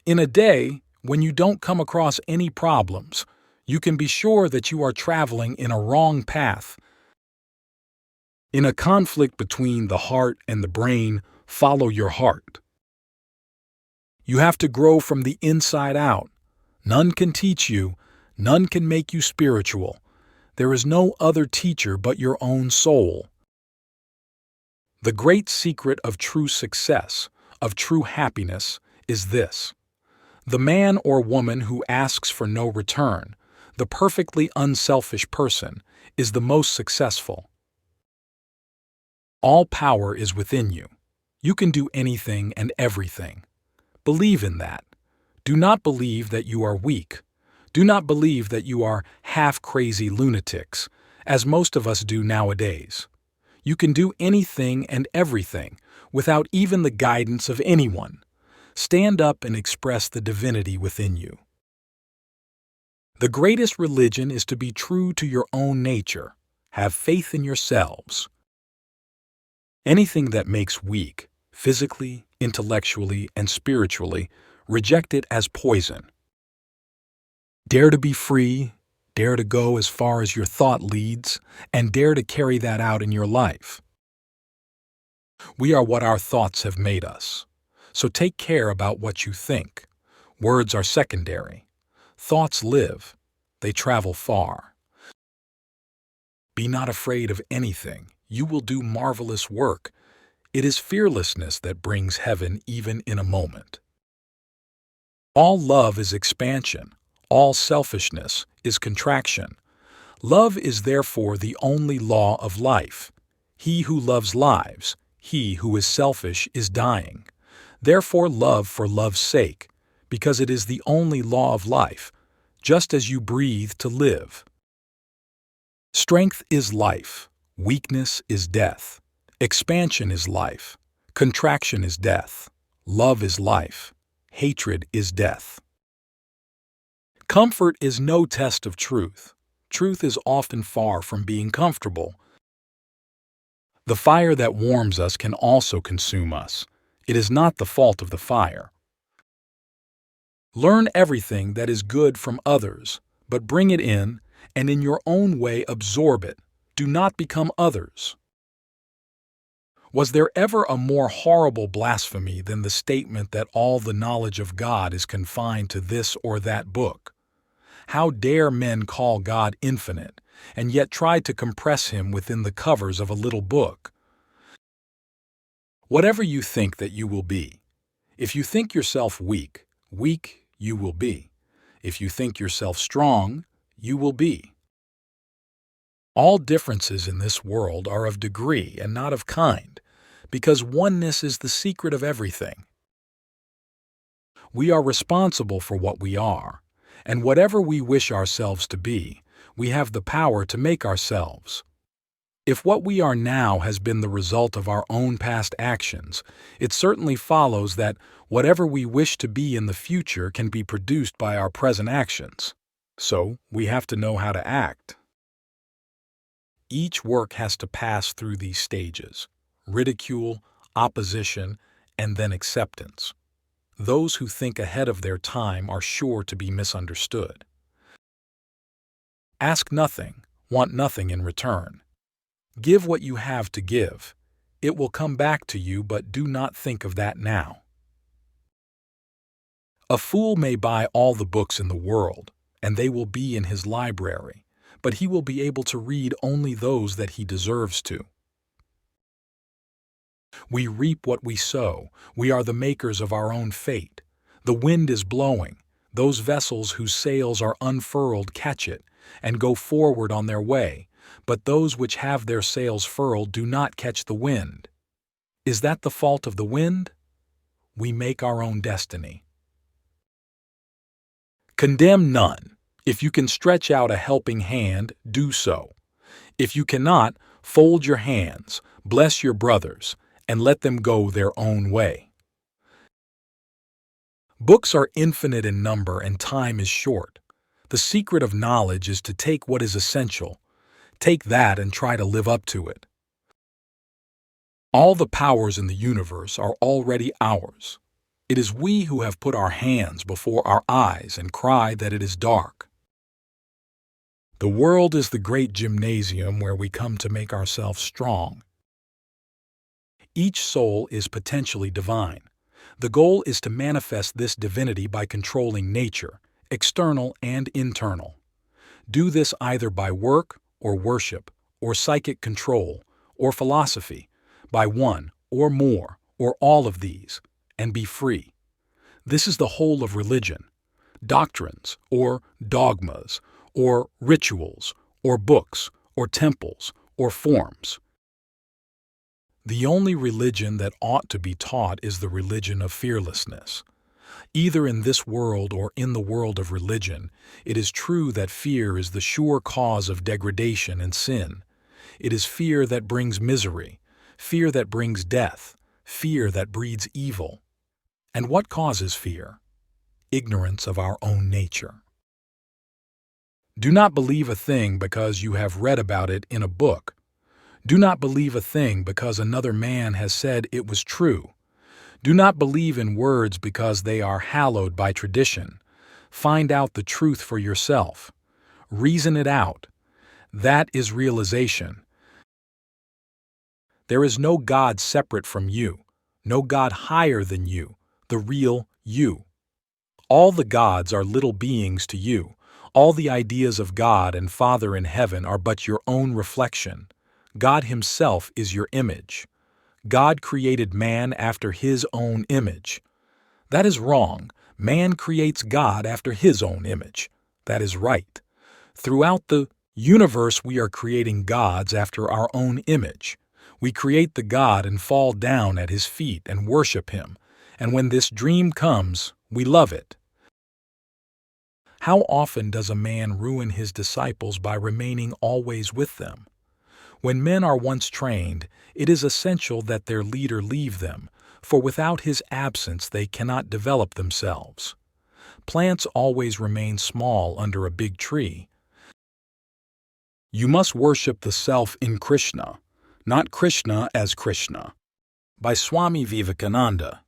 In a day when you don't come across any problems, you can be sure that you are traveling in a wrong path. In a conflict between the heart and the brain, follow your heart. You have to grow from the inside out. None can teach you, none can make you spiritual. There is no other teacher but your own soul. The great secret of true success, of true happiness, is this: the man or woman who asks for no return, the perfectly unselfish person, is the most successful. All power is within you. You can do anything and everything. Believe in that. Do not believe that you are weak. Do not believe that you are half-crazy lunatics, as most of us do nowadays. You can do anything and everything without even the guidance of anyone. Stand up and express the divinity within you. The greatest religion is to be true to your own nature. Have faith in yourselves. Anything that makes weak, physically, intellectually, and spiritually, reject it as poison. Dare to be free, dare to go as far as your thought leads, and dare to carry that out in your life. We are what our thoughts have made us. So take care about what you think. Words are secondary. Thoughts live. They travel far. Be not afraid of anything. You will do marvelous work. It is fearlessness that brings heaven even in a moment. All love is expansion. All selfishness is contraction. Love is therefore the only law of life. He who loves lives. He who is selfish is dying. Therefore love for love's sake, because it is the only law of life, just as you breathe to live. Strength is life. Weakness is death. Expansion is life. Contraction is death. Love is life. Hatred is death. Comfort is no test of truth. Truth is often far from being comfortable. The fire that warms us can also consume us. It is not the fault of the fire. Learn everything that is good from others, but bring it in, and in your own way absorb it. Do not become others. Was there ever a more horrible blasphemy than the statement that all the knowledge of God is confined to this or that book? How dare men call God infinite, and yet try to compress him within the covers of a little book? Whatever you think that you will be. If you think yourself weak, weak you will be. If you think yourself strong, you will be. All differences in this world are of degree and not of kind, because oneness is the secret of everything. We are responsible for what we are, and whatever we wish ourselves to be, we have the power to make ourselves. If what we are now has been the result of our own past actions, it certainly follows that whatever we wish to be in the future can be produced by our present actions. So, we have to know how to act. Each work has to pass through these stages: ridicule, opposition, and then acceptance. Those who think ahead of their time are sure to be misunderstood. Ask nothing, want nothing in return. Give what you have to give. It will come back to you, but do not think of that now. A fool may buy all the books in the world, and they will be in his library, but he will be able to read only those that he deserves to. We reap what we sow. We are the makers of our own fate. The wind is blowing. Those vessels whose sails are unfurled catch it, and go forward on their way, but those which have their sails furled do not catch the wind. Is that the fault of the wind? We make our own destiny. Condemn none. If you can stretch out a helping hand, do so. If you cannot, fold your hands, bless your brothers, and let them go their own way. Books are infinite in number and time is short. The secret of knowledge is to take what is essential. Take that and try to live up to it. All the powers in the universe are already ours. It is we who have put our hands before our eyes and cry that it is dark. The world is the great gymnasium where we come to make ourselves strong. Each soul is potentially divine. The goal is to manifest this divinity by controlling nature, external and internal. Do this either by work or worship, or psychic control, or philosophy, by one or more, or all of these, and be free. This is the whole of religion. Doctrines, or dogmas, or rituals, or books, or temples, or forms. The only religion that ought to be taught is the religion of fearlessness. Either in this world or in the world of religion, it is true that fear is the sure cause of degradation and sin. It is fear that brings misery, fear that brings death, fear that breeds evil. And what causes fear? Ignorance of our own nature. Do not believe a thing because you have read about it in a book. Do not believe a thing because another man has said it was true. Do not believe in words because they are hallowed by tradition. Find out the truth for yourself. Reason it out. That is realization. There is no God separate from you, no God higher than you, the real you. All the gods are little beings to you. All the ideas of God and Father in heaven are but your own reflection. God Himself is your image. God created man after His own image. That is wrong. Man creates God after His own image. That is right. Throughout the universe, we are creating gods after our own image. We create the God and fall down at His feet and worship Him. And when this dream comes, we love it. How often does a man ruin his disciples by remaining always with them? When men are once trained, it is essential that their leader leave them, for without his absence they cannot develop themselves. Plants always remain small under a big tree. You must worship the self in Krishna, not Krishna as Krishna. By Swami Vivekananda.